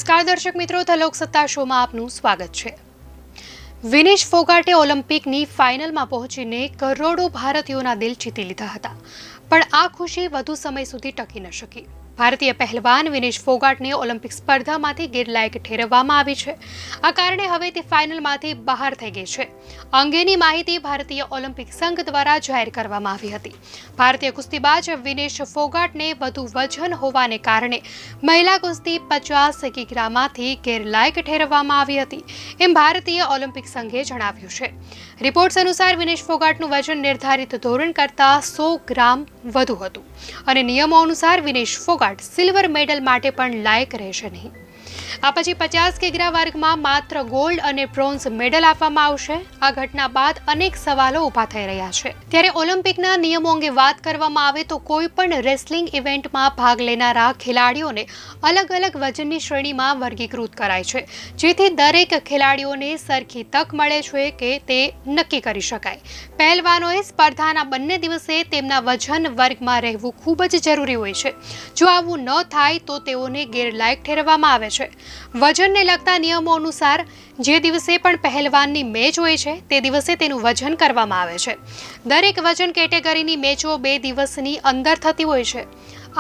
નમસ્કાર દર્શક મિત્રો, ધ લોકસત્તા શોમાં આપનું સ્વાગત છે। વિનેશ ફોગાટે ઓલિમ્પિકની ફાઇનલમાં પહોંચીને કરોડો ભારતીયોના દિલ જીતી લીધા હતા, પણ આ ખુશી વધુ સમય સુધી ટકી ન શકી। ભારતીય પહેલવાન વિનેશ ફોગાટને ઓલિમ્પિક સ્પર્ધામાંથી ગેરલાયક ઠેરવવામાં આવી છે। આ કારણે હવે તે ફાઇનલમાંથી બહાર થઈ ગઈ છે। અંગેની માહિતી ભારતીય ઓલિમ્પિક સંઘ દ્વારા જાહેર કરવામાં આવી હતી। ભારતીય કુસ્તીબાજ વિનેશ ફોગાટને વધુ વજન હોવાને કારણે મહિલા કુસ્તી 50 કિગ્રામાંથી ગેરલાયક ઠેરવવામાં આવી હતી, એમ ભારતીય ઓલિમ્પિક સંઘે જણાવ્યું છે। રિપોર્ટ્સ અનુસાર વિનેશ ફોગાટનું વજન નિર્ધારિત ધોરણ કરતાં 100 ગ્રામ વધુ હતું અને નિયમો અનુસાર વિનેશ ફોગાટ સિલ્વર મેડલ માટે પણ લાયક રહેશે નહીં। આ પછી 50 કિગ્રા વર્ગમાં માત્ર ગોલ્ડ અને બ્રોન્ઝ મેડલ આપવામાં આવશે। આ ઘટના બાદ અનેક સવાલો ઊભા થઈ રહ્યા છે। ત્યારે ઓલિમ્પિકના નિયમો અંગે વાત કરવામાં આવે તો કોઈ પણ રેસલિંગ ઇવેન્ટમાં ભાગ લેનારા ખેલાડીઓને અલગ અલગ વજનની શ્રેણીમાં વર્ગીકૃત કરાય છે, જેથી દરેક ખેલાડીઓને સરખી તક મળે છે કે તે નક્કી કરી શકાય। પહેલવાનોએ સ્પર્ધાના બંને દિવસે તેમના વજન વર્ગમાં રહેવું ખૂબ જ જરૂરી હોય છે। જો આવું ન થાય તો તેઓને ગેરલાયક ઠેરવવામાં આવે છે। વજનને લગતા નિયમો અનુસાર જે દિવસે પણ પહેલવાનની મેચ હોય છે તે દિવસે તેનું વજન કરવામાં આવે છે। દરેક વજન કેટેગરીની મેચો 2 દિવસની અંદર થતી હોય છે।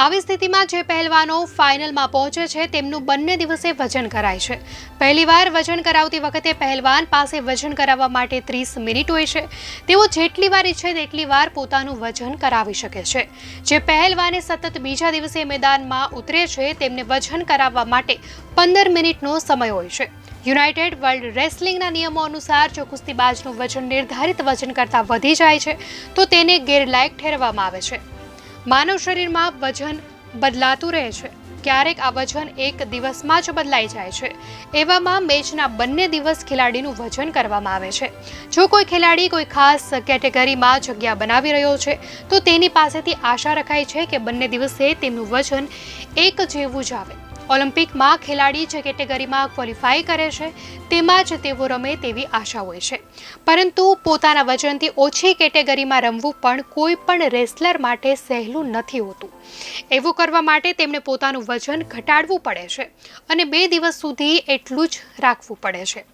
આવી સ્થિતિમાં જે પહેલવાનો ફાઇનલમાં પહોંચે છે તેમનું બંને દિવસે વજન કરાય છે। પહેલીવાર વજન કરાવતી વખતે પહેલવાન પાસે વજન કરાવવા માટે 30 મિનિટ હોય છે। તેઓ જેટલી વાર ઈચ્છે તેટલી વાર પોતાનું વજન કરાવી શકે છે। જે પહેલવાને સતત બીજા દિવસે મેદાનમાં ઉતરે છે તેમને વજન કરાવવા માટે 15 મિનિટનો સમય હોય છે। યુનાઇટેડ વર્લ્ડ રેસલિંગના નિયમો અનુસાર જો કુસ્તીબાજનું વજન નિર્ધારિત વજન કરતાં વધી જાય છે તો તેને ગેરલાયક ઠેરવવામાં આવે છે। માનવ શરીરમાં વજન બદલાતું રહે છે। ક્યારેક આ વજન એક દિવસમાં જ બદલાઈ જાય છે। એવામાં મેચના બંને દિવસ ખેલાડીનું વજન કરવામાં આવે છે। જો કોઈ ખેલાડી કોઈ ખાસ કેટેગરીમાં જગ્યા બનાવી રહ્યો છે તો તેની પાસેથી આશા રખાય છે કે બંને દિવસે તેમનું વજન એક જેવું જ આવે। ઓલિમ્પિકમાં ખેલાડી જે કેટેગરીમાં ક્વોલિફાય કરે છે તેમાં જ તેઓ રમે તેવી આશા હોય છે, પરંતુ પોતાના વજનથી ઓછી કેટેગરીમાં રમવું પણ કોઈ પણ રેસલર માટે સહેલું નથી હોતું। એવું કરવા માટે તેમણે પોતાનું વજન ઘટાડવું પડે છે અને 2 દિવસ સુધી એટલું જ રાખવું પડે છે।